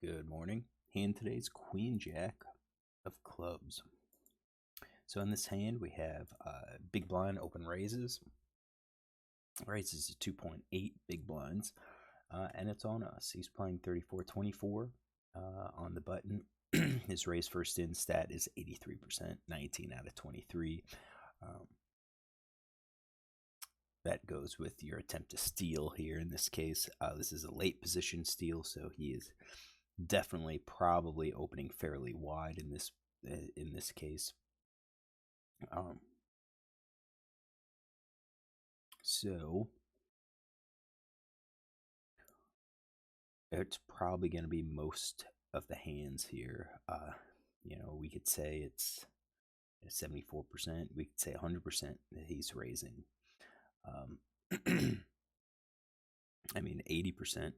Good morning. Hand today's Queen Jack of clubs. So in this hand we have big blind open raises. Raises is 2.8 big blinds, and it's on us. He's playing 34-24 on the button. His raise first in stat is 83%, 19 out of 23. That goes with your attempt to steal here in this case. This is a late position steal, so he is definitely probably opening fairly wide in this case. So it's probably going to be most of the hands here. We could say it's 74%. We could say 100% that he's raising. I mean, 80%,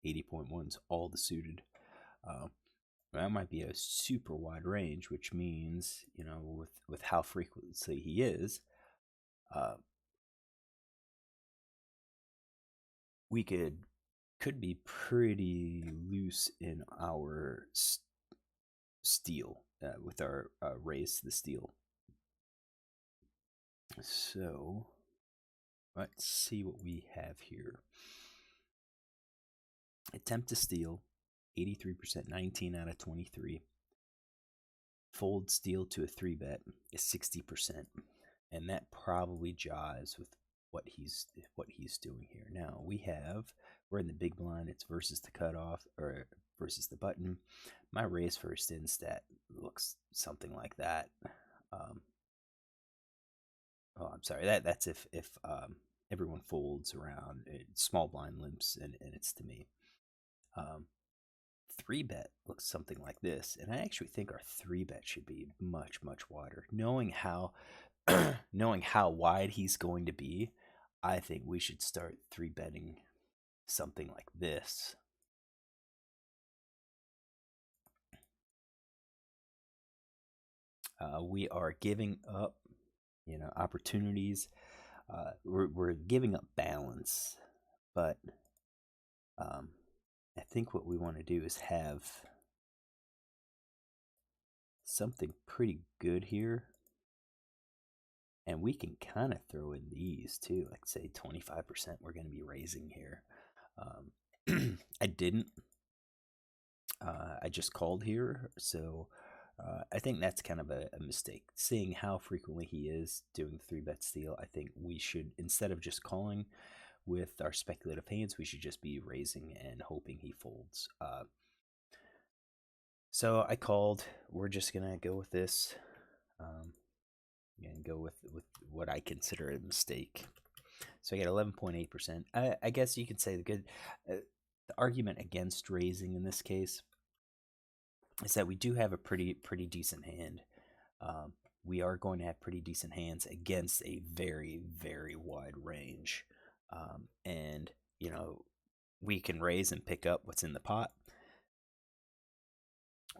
80.1 is all the suited. That might be a super wide range, which means, with how frequently he is, we could be pretty loose in our steal with our raise to the steal. So let's see what we have here. Attempt to steal, 83%, 19 out of 23. Fold steal to a 3-bet is 60%, and that probably jives with what he's doing here. Now we're in the big blind. It's versus the cutoff or versus the button. My raise first in stat looks something like that. I'm sorry. That's if everyone folds around, small blind limps, and it's to me. 3-bet looks something like this, and I actually think our 3-bet should be much wider. Knowing how wide he's going to be, I think we should start 3-betting something like this. We are giving up, opportunities. We're giving up balance, but I think what we want to do is have something pretty good here. And we can kind of throw in these too, like say 25% we're going to be raising here. I didn't. I just called here, so I think that's kind of a mistake. Seeing how frequently he is doing 3-bet steal, I think we should, instead of just calling with our speculative hands, we should just be raising and hoping he folds. So I called. We're just going to go with this. And go with what I consider a mistake. So I get 11.8%. I guess you could say the argument against raising in this case is that we do have a pretty decent hand. We are going to have pretty decent hands against a very wide range, and we can raise and pick up what's in the pot,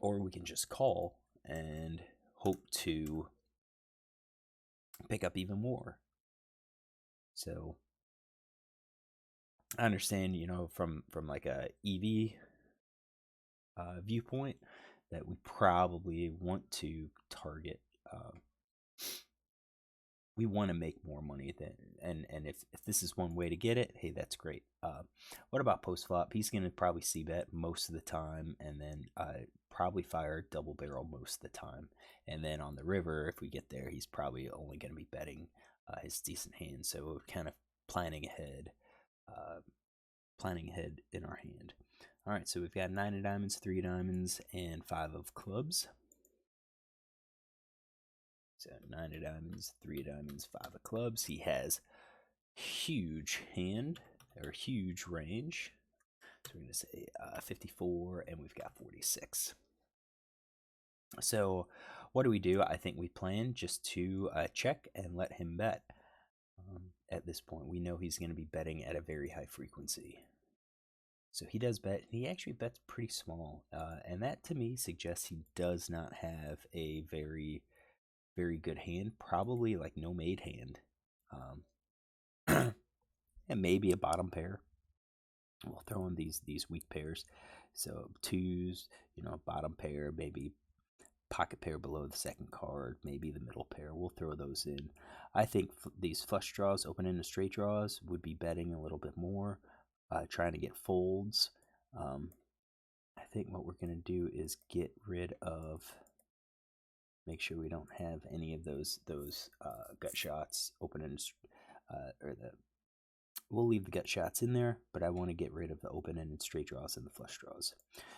or we can just call and hope to pick up even more. So I understand, from like a EV viewpoint, that we probably want to target. We want to make more money and if this is one way to get it, hey, that's great. What about post flop? He's going to probably c-bet most of the time, and then probably fire double barrel most of the time. And then on the river, if we get there, he's probably only going to be betting his decent hand. So we're kind of planning ahead in our hand. All right, so we've got 9 of diamonds, 3 of diamonds, and 5 of clubs. So 9 of diamonds, 3 of diamonds, 5 of clubs. He has huge hand, or huge range. So we're going to say 54, and we've got 46. So what do? I think we plan just to check and let him bet. At this point, we know he's going to be betting at a very high frequency. So he does bet. He actually bets pretty small, and that to me suggests he does not have a very good hand. Probably like no made hand, and maybe a bottom pair. We'll throw in these weak pairs. So twos, bottom pair, maybe pocket pair below the second card, maybe the middle pair. We'll throw those in. I think these flush draws, open-ended straight draws, would be betting a little bit more, trying to get folds. I think what we're going to do is get rid of, make sure we don't have any of those gut shots, open-ended, or the we'll leave the gut shots in there, but I want to get rid of the open-ended straight draws and the flush draws.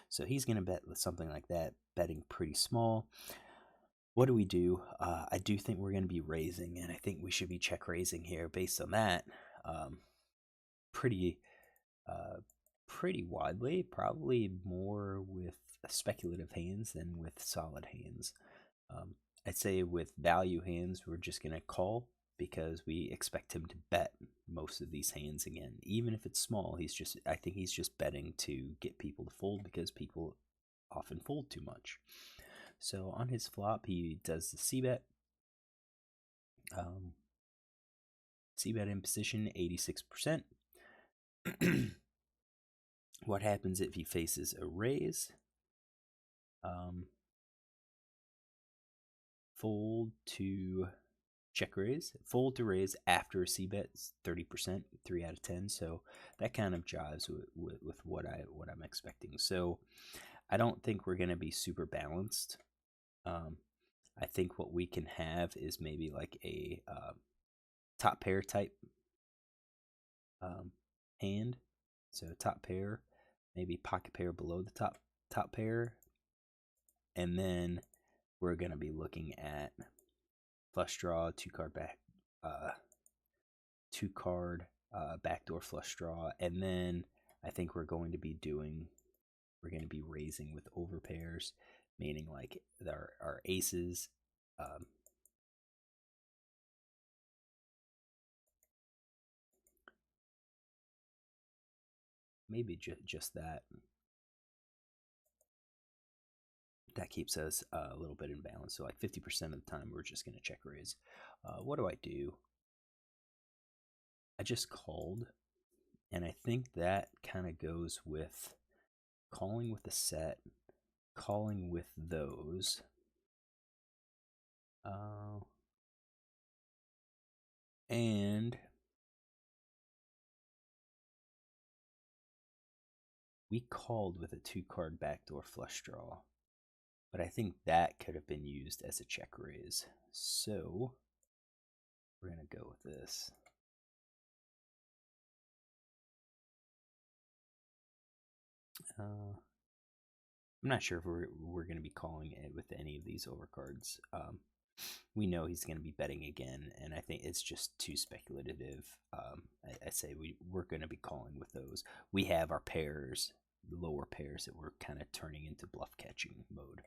So he's going to bet with something like that, betting pretty small. What do we do? I do think we're going to be raising, and I think we should be check raising here based on that. Pretty, pretty widely, probably more with speculative hands than with solid hands. I'd say with value hands, we're just going to call because we expect him to bet most of these hands again. Even if it's small, I think he's just betting to get people to fold because people often fold too much. So on his flop, he does the c-bet. C-bet in position, 86%. What happens if he faces a raise? Fold to check raise. Fold to raise after a c-bet is 30%, 3 out of 10. So that kind of jives with what I'm expecting. So I don't think we're going to be super balanced. I think what we can have is maybe like a top pair type hand. So top pair, maybe pocket pair below the top pair, and then we're going to be looking at flush draw, two card backdoor flush draw, and then I think we're going to be raising with over pairs, meaning like our aces. Maybe just that. That keeps us a little bit in balance. So like 50% of the time, we're just going to check raise. What do I do? I just called, and I think that kind of goes with calling with the set, calling with those. And we called with a 2-card backdoor flush draw, but I think that could have been used as a check raise. So we're going to go with this. I'm not sure if we're going to be calling it with any of these overcards. We know he's going to be betting again, and I think it's just too speculative. I say we're going to be calling with those. We have our pairs, the lower pairs that we're kind of turning into bluff catching mode.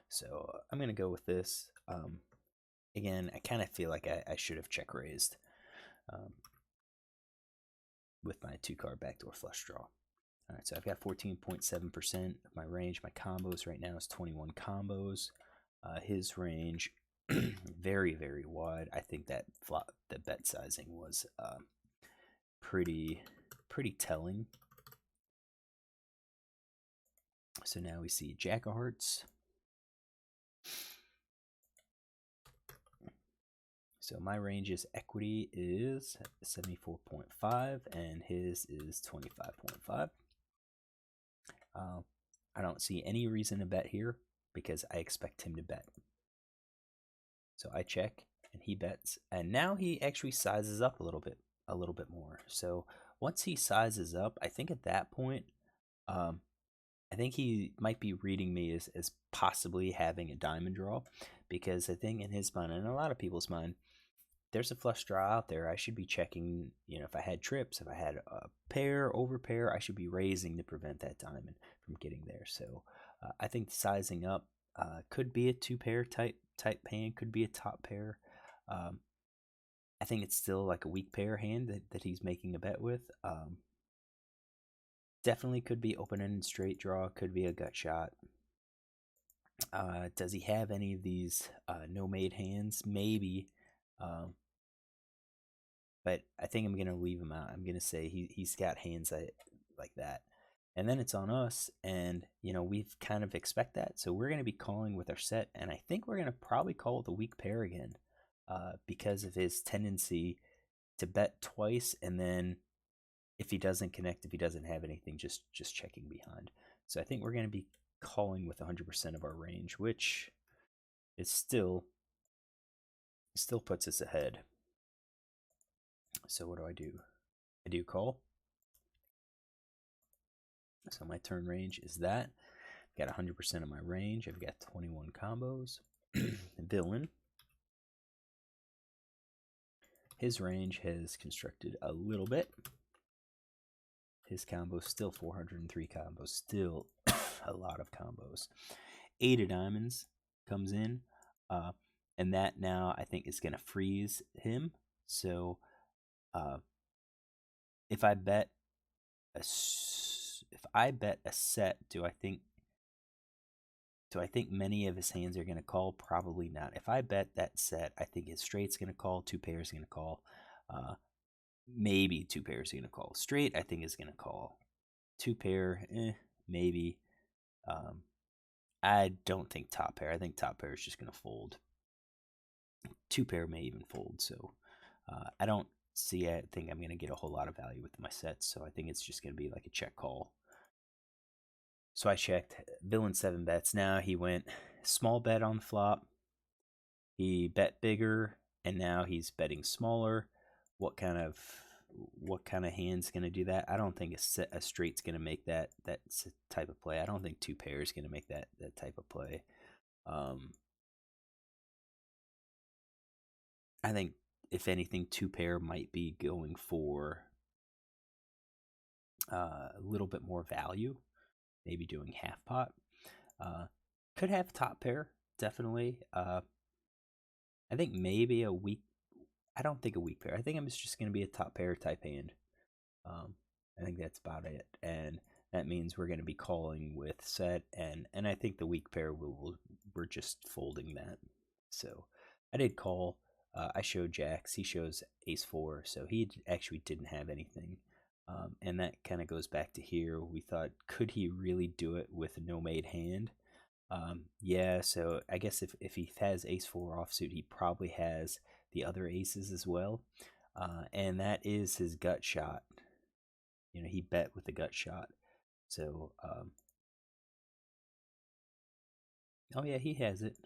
So I'm going to go with this. Again, I kind of feel like I should have check raised with my 2-card backdoor flush draw. All right, so I've got 14.7% of my range. My combos right now is 21 combos. His range, very, very wide. I think that the bet sizing was pretty telling. So now we see Jack of Hearts. So my range's equity is 74.5 and his is 25.5. I don't see any reason to bet here because I expect him to bet. So I check and he bets, and now he actually sizes up a little bit more. So once he sizes up, I think at that point, I think he might be reading me as possibly having a diamond draw, because I think in his mind, and a lot of people's mind, there's a flush draw out there. I should be checking, if I had trips, if I had a pair, over pair, I should be raising to prevent that diamond from getting there. So I think sizing up could be a 2-pair type hand, could be a top pair. I think it's still like a weak pair hand that he's making a bet with. Definitely could be open-ended straight draw, could be a gut shot. Does he have any of these no-made hands? Maybe. But I think I'm going to leave him out. I'm going to say he's got hands that like that. And then it's on us, and we've kind of expect that, so we're going to be calling with our set, and I think we're going to probably call with a weak pair again, because of his tendency to bet twice, and then if he doesn't connect, if he doesn't have anything, just checking behind. So I think we're going to be calling with 100% of our range, which is still puts us ahead. So what do? I do call. So my turn range is that. I've got 100% of my range. I've got 21 combos. Villain. His range has constructed a little bit. His combos still 403 combos. Still a lot of combos. 8 of diamonds comes in. And that now I think is going to freeze him. So if I bet a set, do I think many of his hands are going to call? Probably not. If I bet that set, I think his straight's going to call, two pairs going to call. Maybe two pairs are going to call. Straight, I think, is going to call. Two pair, maybe. I don't think top pair. I think top pair is just going to fold. Two pair may even fold. So I don't see. I think I'm going to get a whole lot of value with my sets. So I think it's just going to be like a check call. So I checked. Villain 7 bets. Now he went small bet on the flop. He bet bigger, and now he's betting smaller. What kind of hand's going to do that? I don't think a straight's going to make that type of play. I don't think two pairs going to make that type of play. I think if anything, two pair might be going for a little bit more value. Maybe doing half pot. Could have top pair, definitely. I think maybe a weak. I don't think a weak pair. I think I'm just going to be a top pair type hand. I think that's about it, and that means we're going to be calling with set, and I think the weak pair we're just folding that. So I did call. I showed jacks. He shows ace 4, so he actually didn't have anything. And that kind of goes back to here. We thought, could he really do it with a no-made hand? Yeah, so I guess if he has ace 4 offsuit, he probably has the other aces as well. And that is his gut shot. He bet with the gut shot. So, oh yeah, he has it.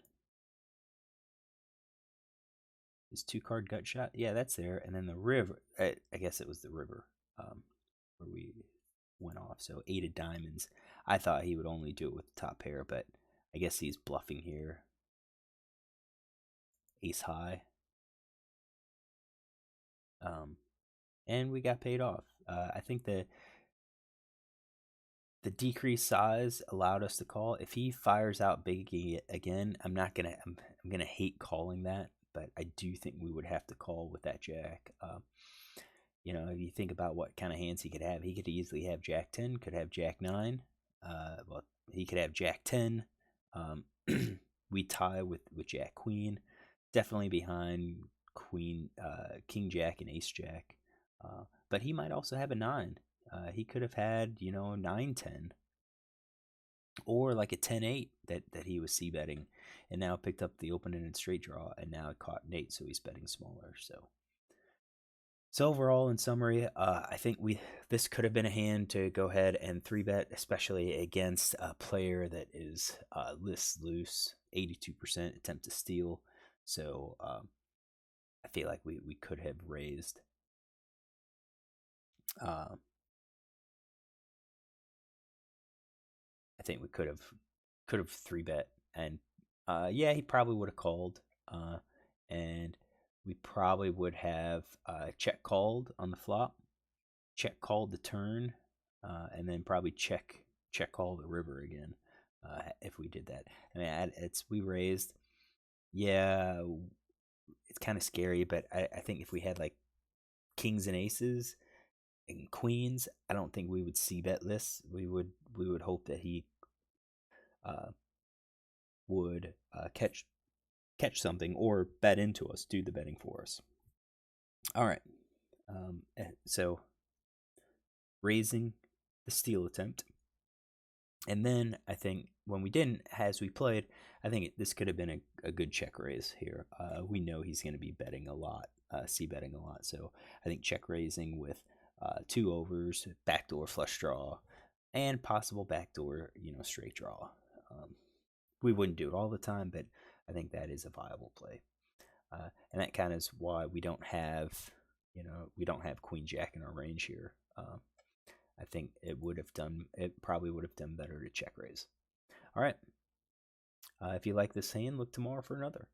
His 2-card gut shot. Yeah, that's there. And then the river. I guess it was the river where we went off. So 8 of diamonds. I thought he would only do it with the top pair, but I guess he's bluffing here. Ace high. And we got paid off. I think the decreased size allowed us to call. If he fires out big again, I'm gonna hate calling that, but I do think we would have to call with that jack. If you think about what kind of hands he could easily have jack 10, could have jack 9. Well, he could have jack 10. We tie with jack queen, definitely behind queen, king jack, and ace jack. But he might also have a 9. He could have had 9-10, or like a 10-8 that he was c-betting, and now picked up the open-ended straight draw, and now it caught an 8, so he's betting smaller. So overall, in summary, I think this could have been a hand to go ahead and 3-bet, especially against a player that is list loose, 82% attempt to steal. So I feel like we could have raised. I think we could have 3-bet, and yeah, he probably would have called, and we probably would have check called on the flop, check called the turn, and then probably check call the river again if we did that. I mean, we raised. Yeah, it's kind of scary, but I think if we had like kings and aces and queens, I don't think we would c-bet this. We would hope that he would catch something or bet into us, do the betting for us. All right. So raising the steal attempt. And then I think when we didn't, as we played, I think this could have been a good check raise here. We know he's going to be betting a lot, c-betting a lot. So I think check raising with 2 overs, backdoor flush draw, and possible backdoor, straight draw. We wouldn't do it all the time, but I think that is a viable play. And that kind of is why we don't have, Queen Jack in our range here. I think it probably would have done better to check raise. All right. If you like this hand, look tomorrow for another.